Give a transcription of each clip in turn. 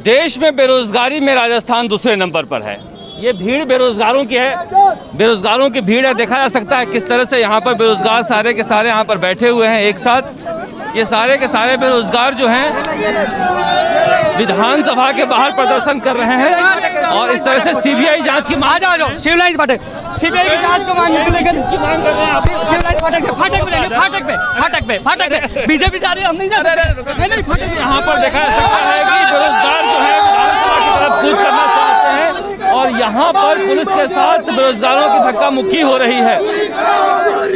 देश में बेरोजगारी में राजस्थान दूसरे नंबर पर है। ये भीड़ बेरोजगारों की है, बेरोजगारों की भीड़ है। देखा जा सकता है किस तरह से यहाँ पर बेरोजगार सारे के सारे यहाँ पर बैठे हुए हैं एक साथ। ये सारे के सारे बेरोजगार जो हैं विधानसभा के बाहर प्रदर्शन कर रहे हैं और इस तरह से सीबीआई जांच की मांग शिवलाइन फाटक सीबीआई की जांच को मांग लेकर इसकी मांग कर रहे हैं। शिवलाइन फाटक पे बीजेपी जा रही है, हम नहीं जा रहे। यहाँ पर देखा जा सकता है कि बेरोजगार जो है विधानसभा की तरफ कूच करना चाहते हैं और यहाँ पर पुलिस के साथ बेरोजगारों की धक्का मुक्की हो रही है।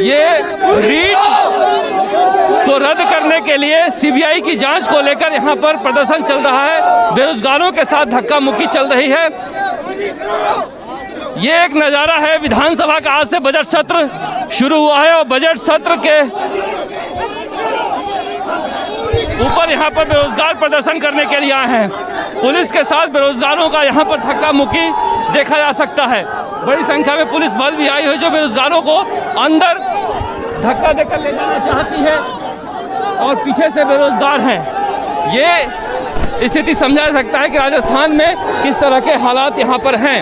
ये रीट को रद्द करने के लिए सीबीआई की जांच को लेकर यहाँ पर प्रदर्शन चल रहा है, बेरोजगारों के साथ धक्का मुक्की चल रही है। ये एक नज़ारा है विधानसभा का। आज से बजट सत्र शुरू हुआ है और बजट सत्र के ऊपर यहाँ पर बेरोजगार प्रदर्शन करने के लिए आए हैं। पुलिस के साथ बेरोजगारों का यहाँ पर धक्का मुक्की देखा जा सकता है। बड़ी संख्या में पुलिस बल भी आई हुई जो बेरोजगारों को अंदर धक्का देकर ले जाना चाहती है और पीछे से बेरोजगार हैं। ये स्थिति समझा जा सकता है कि राजस्थान में किस तरह के हालात यहाँ पर हैं।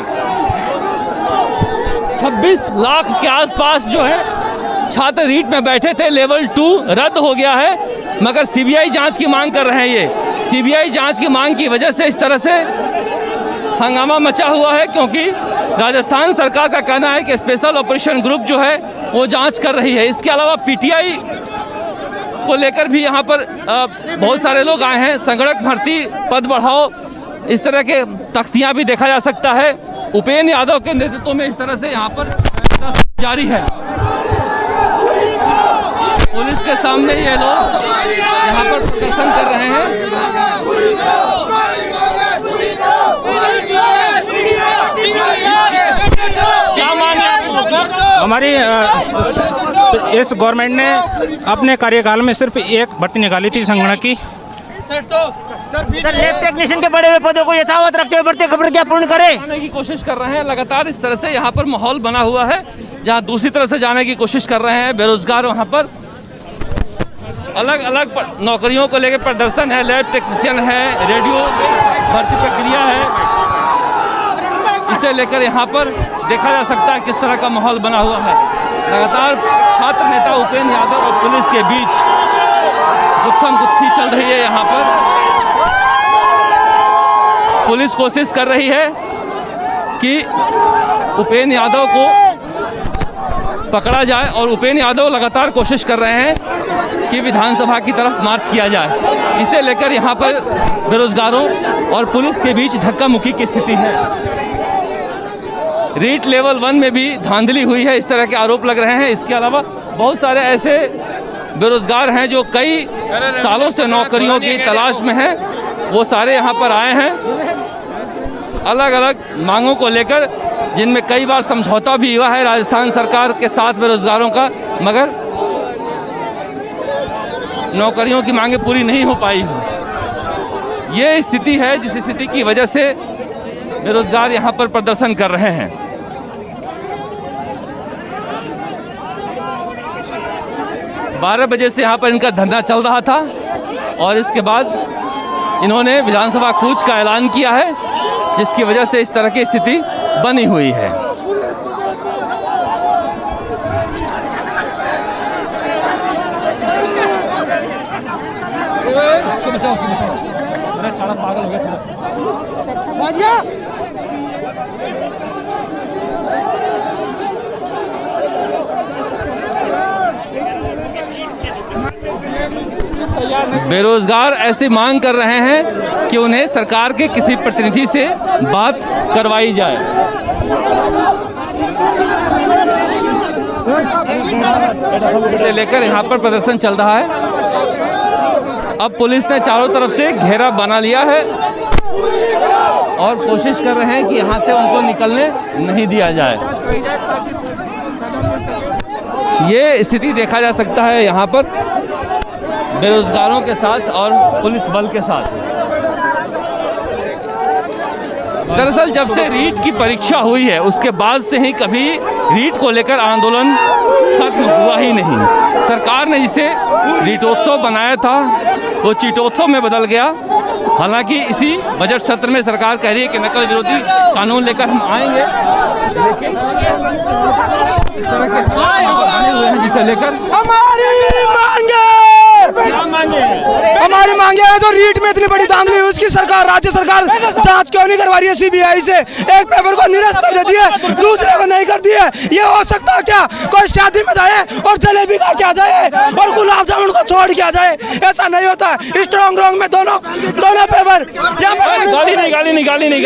26 लाख के आसपास जो है छात्र रीट में बैठे थे। लेवल 2 रद्द हो गया है मगर सीबीआई जांच की मांग कर रहे हैं। ये सीबीआई जांच की मांग की वजह से इस तरह से हंगामा मचा हुआ है क्योंकि राजस्थान सरकार का कहना है कि स्पेशल ऑपरेशन ग्रुप जो है वो जांच कर रही है। इसके अलावा पीटीआई को लेकर भी यहाँ पर बहुत सारे लोग आए हैं। संगणक भर्ती, पद बढ़ाओ, इस तरह के तख्तियां भी देखा जा सकता है। उपेंद्र यादव के नेतृत्व में इस तरह से यहाँ पर जारी है। पुलिस के सामने ये लोग यहाँ पर प्रदर्शन कर रहे हैं। क्या मांग है हमारी? इस गवर्नमेंट ने अपने कार्यकाल में सिर्फ एक भर्ती निकाली थी संगणक की। सर लैब टेक्नीशियन के बड़े हुए पदों को यथावत रखते हुए भर्ती खबर क्या पूर्ण करें की कोशिश कर रहे हैं। लगातार इस तरह से यहाँ पर माहौल बना हुआ है जहाँ दूसरी तरफ से जाने की कोशिश कर रहे हैं बेरोजगार। वहाँ पर अलग अलग नौकरियों को लेकर प्रदर्शन है। लैब टेक्नीशियन है, रेडियो भर्ती प्रक्रिया है, इसे लेकर यहाँ पर देखा जा सकता है किस तरह का माहौल बना हुआ है। लगातार छात्र नेता उपेंद्र यादव और पुलिस के बीच गुत्थम गुत्थी चल रही है। यहाँ पर पुलिस कोशिश कर रही है कि उपेंद्र यादव को पकड़ा जाए और उपेंद्र यादव लगातार कोशिश कर रहे हैं कि विधानसभा की तरफ मार्च किया जाए। इसे लेकर यहाँ पर बेरोजगारों और पुलिस के बीच धक्का मुक्की की स्थिति है। रीट लेवल 1 में भी धांधली हुई है, इस तरह के आरोप लग रहे हैं। इसके अलावा बहुत सारे ऐसे बेरोजगार हैं जो कई सालों से नौकरियों की तलाश में हैं। वो सारे यहाँ पर आए हैं अलग अलग मांगों को लेकर, जिनमें कई बार समझौता भी हुआ है राजस्थान सरकार के साथ बेरोजगारों का, मगर नौकरियों की मांगें पूरी नहीं हो पाई हो। ये स्थिति है जिस स्थिति की वजह से बेरोजगार यहाँ पर प्रदर्शन कर रहे हैं। बारह बजे से यहाँ पर इनका धरना चल रहा था और इसके बाद इन्होंने विधानसभा कूच का ऐलान किया है, जिसकी वजह से इस तरह की स्थिति बनी हुई है। सारा पागल हो गया बेरोजगार ऐसी मांग कर रहे हैं कि उन्हें सरकार के किसी प्रतिनिधि से बात करवाई जाए। इसे लेकर यहाँ पर प्रदर्शन चल रहा है। अब पुलिस ने चारों तरफ से घेरा बना लिया है और कोशिश कर रहे हैं कि यहाँ से उनको निकलने नहीं दिया जाए। ये स्थिति देखा जा सकता है यहाँ पर बेरोजगारों के साथ और पुलिस बल के साथ। दरअसल जब से रीट की परीक्षा हुई है उसके बाद से ही कभी रीट को लेकर आंदोलन खत्म हुआ ही नहीं। सरकार ने जिसे रीटोत्सव बनाया था वो चीटोत्सव में बदल गया हालांकि इसी बजट सत्र में सरकार कह रही है कि नकल विरोधी कानून लेकर हम आएंगे, लेकिन इस तरह के बने हुए हैं जिसे लेकर हमारी मांगे हैं। तो रीट में इतनी बड़ी धांधली हुई, उसकी सरकार, राज्य सरकार जांच क्यों नहीं करवा रही है सीबीआई से? एक पेपर को निरस्त कर देती है, दूसरे को नहीं करती है। ये हो सकता है क्या? कोई शादी में जाए और जलेबी खा के आ जाए और गुलाब जामुन को छोड़ के आ जाए, ऐसा नहीं होता है। स्ट्रॉन्ग रोंग में दोनों पेपर गाली नहीं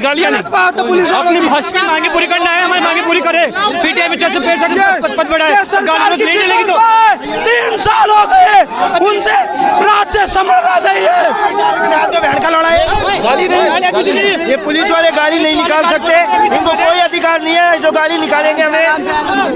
गालियां पुलिस अपनी भाषा मांगे पूरी करना है, हमारी मांगे पूरी करे। पीटीआई में 665 पद बढ़ाए, गाली नहीं चलेगी। तो 3 साल हो गए उनसे राज्य संभल रही है। ये पुलिस वाले गाली नहीं निकाल सकते, इनको कोई अधिकार नहीं है जो गाली निकालेंगे हमें।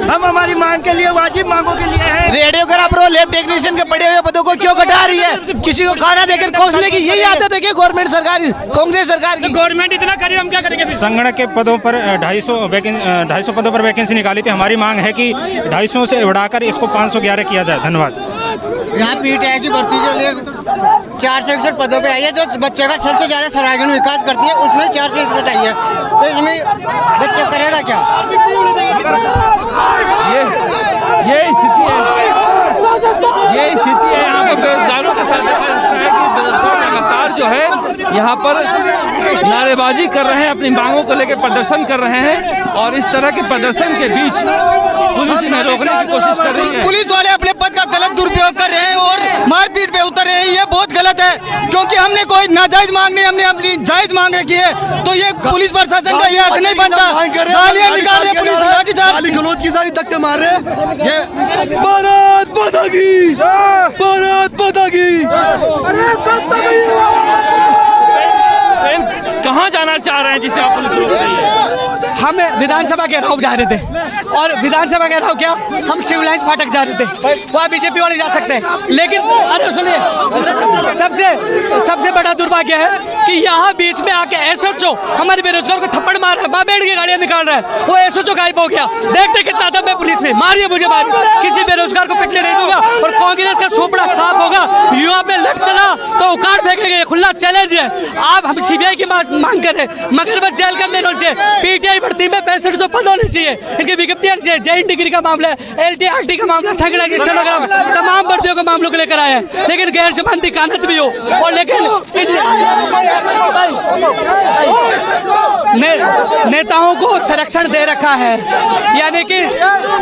हम हमारी मांग के लिए, वाजिब मांगों के लिए हैं। रेडियोग्राफर, लैब टेक्नीशियन के पड़े हुए पदों को क्यों घटा रही है? किसी को खाना देकर कोसने की यही आदत है कि गवर्नमेंट सरकार, कांग्रेस सरकार की। गवर्नमेंट इतना करे, हम क्या करेंगे? संगणक के पदों पर 250 पदों पर वैकेंसी निकाली थी। हमारी मांग है कि 250 से बढ़ाकर इसको 511 किया जाए। धन्यवाद। यहाँ पीटीआई की भर्ती के लिए 461 पदों पे आई है, जो बच्चे का सबसे ज्यादा सर्वांगीण विकास करती है, उसमें 461 आई है। तो इसमें बच्चे करेगा क्या? ये स्थिति है यहाँ पर बेरोजगारों के साथ। देखा जाता है कि बेरोजगार लगातार जो है यहाँ पर नारेबाजी कर रहे हैं, अपनी मांगों को लेकर प्रदर्शन कर रहे हैं, और इस तरह के प्रदर्शन के बीच पुलिस इन्हें रोकने की कोशिश कर रही है। पुलिस वाले अपने पद का गलत दुरुपयोग कर रहे हैं और मारपीट पे उतर रहे हैं। ये बहुत गलत है, क्योंकि हमने कोई नाजायज मांग नहीं, हमने अपनी जायज मांग रखी है। तो ये पुलिस प्रशासन का ये हक नहीं बनता। गालियां निकाल रहे, पुलिस लाठीचार्ज, गलोच की सारी धक्के मार रहे हैं। ये भारत माता की, भारत माता की। कहाँ जाना चाह रहे हैं जिसे आप पुलिस रोक रही है? हम विधानसभा घेराव जा रहे थे, और विधानसभा घेराव क्या, हम सिविल लाइन्स फाटक जा रहे थे। वहाँ बीजेपी वाले जा सकते हैं, लेकिन अरे सुनिए, सबसे बड़ा दुर्भाग्य है कि यहाँ बीच में आके एसएचओ हमारे बेरोजगार को थप्पड़ मार रहा है, बाबेड़ की गाड़ियाँ निकाल रहा है। वो एसएचओ गायब हो गया। देखते कितना दम है पुलिस में। मारिए मुझे, मारिए, किसी बेरोजगार को पिटने नहीं दूंगा। और कांग्रेस का सोपड़ा साफ होगा। युवा पे लट चला तो उखाड़ फेंकेंगे, खुला चैलेंज है। आप हम सीबीआई की मांग करें, मगर बस जेल के अंदर होना चाहिए। पीटीआई भर्ती में 65 पद होने चाहिए, इनकी विज्ञप्तियां जैन डिग्री का मामला है, LTRT का मामला, संगणक, स्टेनोग्राम, तमाम भर्तियों के मामलों को लेकर आया है। लेकिन गैर जमानती कानून भी हो, और लेकिन नेताओं को संरक्षण दे रखा है, यानी कि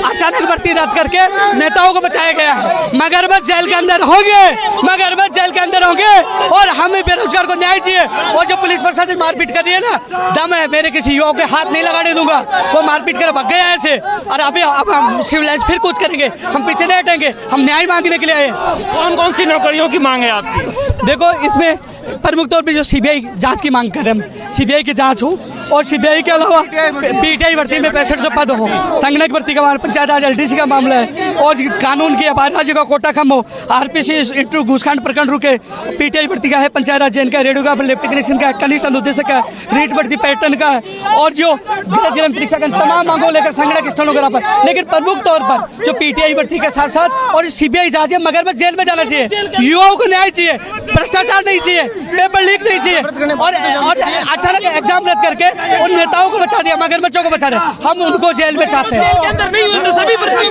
अचानक भर्ती रद्द करके नेताओं को बचाया गया है। मगरमच्छ जेल के अंदर होंगे, मगरमच्छ जेल के अंदर होंगे, और हमें बेरोजगार को न्याय चाहिए। और जो पुलिस प्रशासन मारपीट कर रही है ना, दम है, मेरे किसी युवक पे हाथ नहीं लगाने दूंगा। वो मारपीट कर भाग गया ऐसे, और अब हम सिविल लाइन्स फिर कुछ करेंगे, हम पीछे नहीं हटेंगे। हम न्याय मांगने के लिए आए। कौन कौन सी नौकरियों की मांग है आपकी? देखो, इसमें प्रमुख तौर पे जो सीबीआई जांच की मांग कर रहे हैं, सीबीआई की जांच हो, और सीबीआई के अलावा पीटीआई भर्ती में 65 पद हो, संगणक भर्ती का मामला, पंचायत राज LDC का मामला है, और कानून की अपार राज्य का कोटा कम हो, RPC इंटू घूसखंड प्रकरण रुके, पीटीआई भर्ती का है, पंचायत राज का, रेडियोग्राफर, लैब टेक्नीशियन का, कनिष्ठ अनुदेशक का, रीट भर्ती पैटर्न का, और जो गृह जिला परीक्षा का, तमाम मांगों लेकर संगणक, स्टेनोग्राफर। लेकिन प्रमुख तौर पर जो पीटीआई भर्ती के साथ साथ और सीबीआई जांच है, मगरमच्छ जेल में जाना चाहिए, युवाओं को न्याय चाहिए, भ्रष्टाचार नहीं चाहिए, पेपर लीक नहीं चाहिए, और अचानक एग्जाम रद्द करके उन नेताओं को बचा दिया, मगरमच्छों को बचा दिया। हम उनको जेल में चाहते हैं।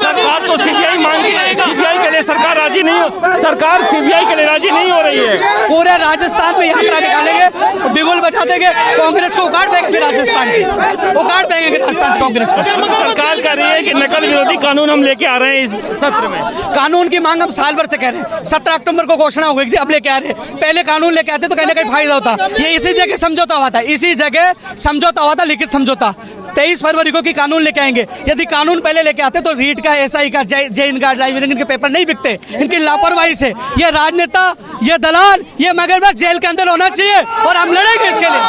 सरकार तो सीबीआई मांग रही है, सीबीआई के लिए सरकार राजी नहीं हो, सरकार सीबीआई के लिए राजी नहीं हो रही है। पूरे राजस्थान में यात्रा निकालेंगे, बिगुल बजा देंगे, कांग्रेस को उखाड़ फेंकेंगे, राजस्थान की उखाड़ फेंकेंगे राजस्थान कांग्रेस को। सरकार कह रही है कि नकल विरोधी कानून हम लेके आ रहे हैं इस सत्र में। कानून की मांग हम साल भर से कह रहे हैं। 17 अक्टूबर को घोषणा हो गई थी, अब लेके आ रहे हैं। पहले कानून लेके आते तो कहीं ना कहीं फायदा होता। ये इसी जगह समझौता हुआ था, इसी जगह समझौता हुआ था, लिखित समझौता। 23 फरवरी को की कानून लेके आएंगे। यदि कानून पहले लेके आते तो रीट का, SI का, जैन का, ड्राइविंग के पेपर नहीं बिकते। इनकी लापरवाही से ये राजनेता, ये दलाल, ये मगरमच्छ जेल के अंदर होना चाहिए, और हम लड़ेंगे इसके लिए।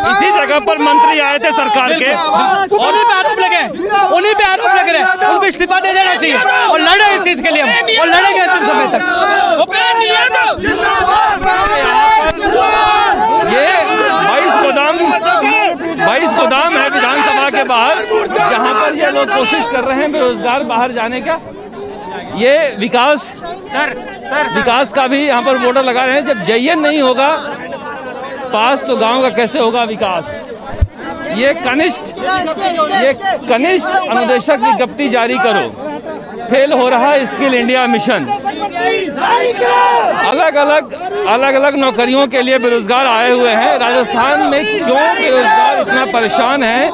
इसी जगह पर मंत्री आए थे सरकार के, उन्हीं पे आरोप लगे, उन्हीं पे आरोप लग रहे हैं। उनको इस्तीफा दे देना चाहिए, और लड़े इस चीज के लिए हम, और लड़ेंगे अंतिम समय तक। ये 22 गोदाम है विधानसभा के बाहर, जहां पर ये लोग कोशिश कर रहे हैं बेरोजगार बाहर जाने का। ये विकास विकास का भी यहाँ पर वोटर लगा रहे हैं। जब JN नहीं होगा पास तो गांव का कैसे होगा विकास। ये कनिष्ठ अनुदेशक विज्ञप्ति जारी करो, फेल हो रहा है स्किल इंडिया मिशन। अलग अलग नौकरियों के लिए बेरोजगार आए हुए हैं। राजस्थान में क्यों बेरोजगार इतना परेशान है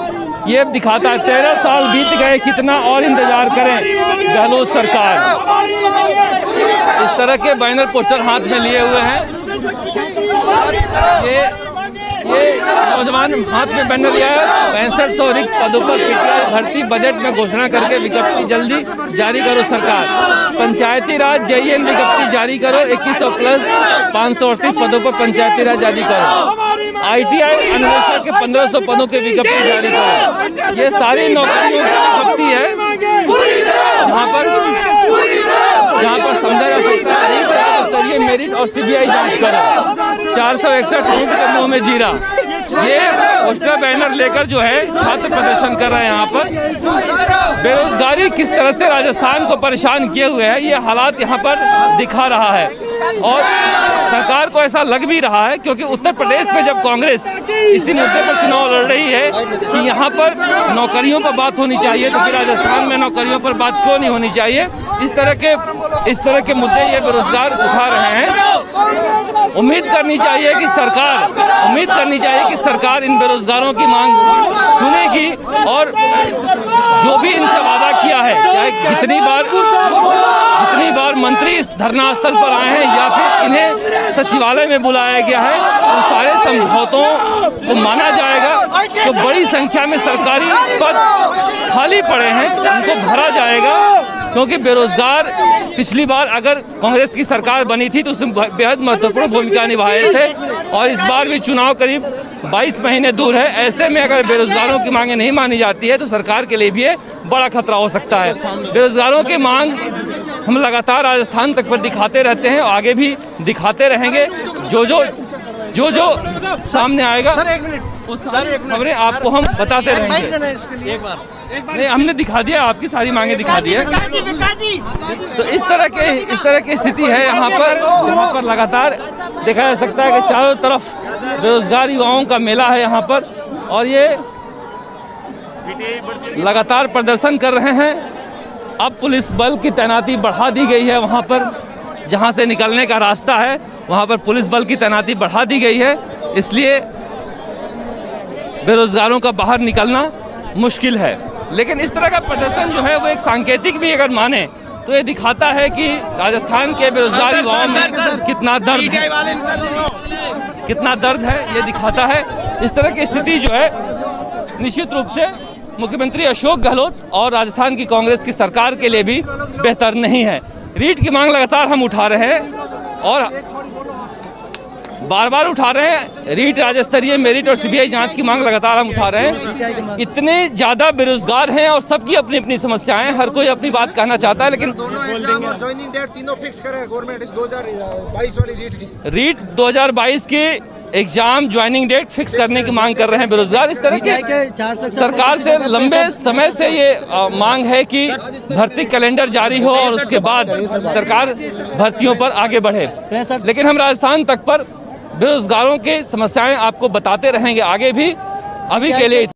ये दिखाता है। 13 साल बीत गए, कितना और इंतजार करें गहलोत सरकार। इस तरह के बैनर पोस्टर हाथ में लिए हुए हैं। ये नौजवान हाथ में बैनर लिया है। 6500 रिक्त पदों पर PTI भर्ती बजट में घोषणा करके विज्ञप्ति जल्दी जारी करो सरकार। पंचायती राज JN विज्ञप्ति जारी करो। 2100 प्लस 538 पदों पर पंचायती राज जारी करो। ITI अनुदेशक के 1500 पदों की विज्ञप्ति जारी करो। ये सारी नौकरियों की विज्ञप्ति है जहाँ पर समझा जा सकता है स्तरीय मेरिट और CBI जांच करो। 461 रूट के मुंह में जीरा। ये पोस्टर बैनर लेकर जो है छात्र प्रदर्शन कर रहे हैं। यहाँ पर बेरोजगारी किस तरह से राजस्थान को परेशान किए हुए है ये हालात यहाँ पर दिखा रहा है। और सरकार को ऐसा लग भी रहा है क्योंकि उत्तर प्रदेश में जब कांग्रेस इसी मुद्दे पर चुनाव लड़ रही है कि यहाँ पर नौकरियों पर बात होनी चाहिए, तो फिर राजस्थान में नौकरियों पर बात क्यों नहीं होनी चाहिए। इस तरह के मुद्दे ये बेरोजगार उठा रहे हैं। उम्मीद करनी चाहिए कि सरकार इन बेरोजगारों की मांग सुनेगी और जो भी इनसे वादा किया है, चाहे जितनी बार मंत्री इस धरना स्थल पर आए हैं या फिर इन्हें सचिवालय में बुलाया गया है, उन सारे समझौतों को माना जाएगा। तो बड़ी संख्या में सरकारी पद खाली पड़े हैं, उनको भरा जाएगा क्योंकि बेरोजगार पिछली बार अगर कांग्रेस की सरकार बनी थी तो उसमें बेहद महत्वपूर्ण भूमिका निभाए थे और इस बार भी चुनाव करीब 22 महीने दूर है। ऐसे में अगर बेरोजगारों की मांगे नहीं मानी जाती है तो सरकार के लिए भी ये बड़ा खतरा हो सकता है। बेरोजगारों की मांग हम लगातार राजस्थान तक पर दिखाते रहते हैं और आगे भी दिखाते रहेंगे। जो सामने आएगा उस खबरें आपको हम बताते रहेंगे। नहीं, हमने दिखा दिया, आपकी सारी मांगे दिखा दी है। तो इस तरह की स्थिति है यहाँ पर लगातार देखा जा सकता है कि चारों तरफ बेरोजगार युवाओं का मेला है यहाँ पर और ये लगातार प्रदर्शन कर रहे हैं। अब पुलिस बल की तैनाती बढ़ा दी गई है। वहाँ पर जहाँ से निकलने का रास्ता है वहाँ पर पुलिस बल की तैनाती बढ़ा दी गई है, इसलिए बेरोजगारों का बाहर निकलना मुश्किल है। लेकिन इस तरह का प्रदर्शन जो है वो एक सांकेतिक भी अगर माने तो ये दिखाता है कि राजस्थान के बेरोजगार युवाओं में कितना दर्द है ये दिखाता है। इस तरह की स्थिति जो है निश्चित रूप से मुख्यमंत्री अशोक गहलोत और राजस्थान की कांग्रेस की सरकार के लिए भी बेहतर नहीं है। रीट की मांग लगातार हम उठा रहे हैं और बार उठा रहे हैं। रीट राज्य स्तरीय मेरिट और CBI जांच की मांग लगातार हम उठा रहे हैं। इतने ज्यादा बेरोजगार हैं और सबकी अपनी अपनी समस्याएं, हर कोई अपनी बात कहना चाहता है, लेकिन ज्वाइनिंग डेट तीनों फिक्स करे गवर्नमेंट इस 2022 वाली रीट 2022 की एग्जाम ज्वाइनिंग डेट फिक्स करने की मांग कर रहे हैं बेरोजगार। इस तरह की सरकार से लंबे समय से ये मांग है कि भर्ती कैलेंडर जारी हो और उसके बाद सरकार भर्तियों पर आगे बढ़े। लेकिन हम राजस्थान तक पर बेरोजगारों की समस्याएं आपको बताते रहेंगे आगे भी। अभी के लिए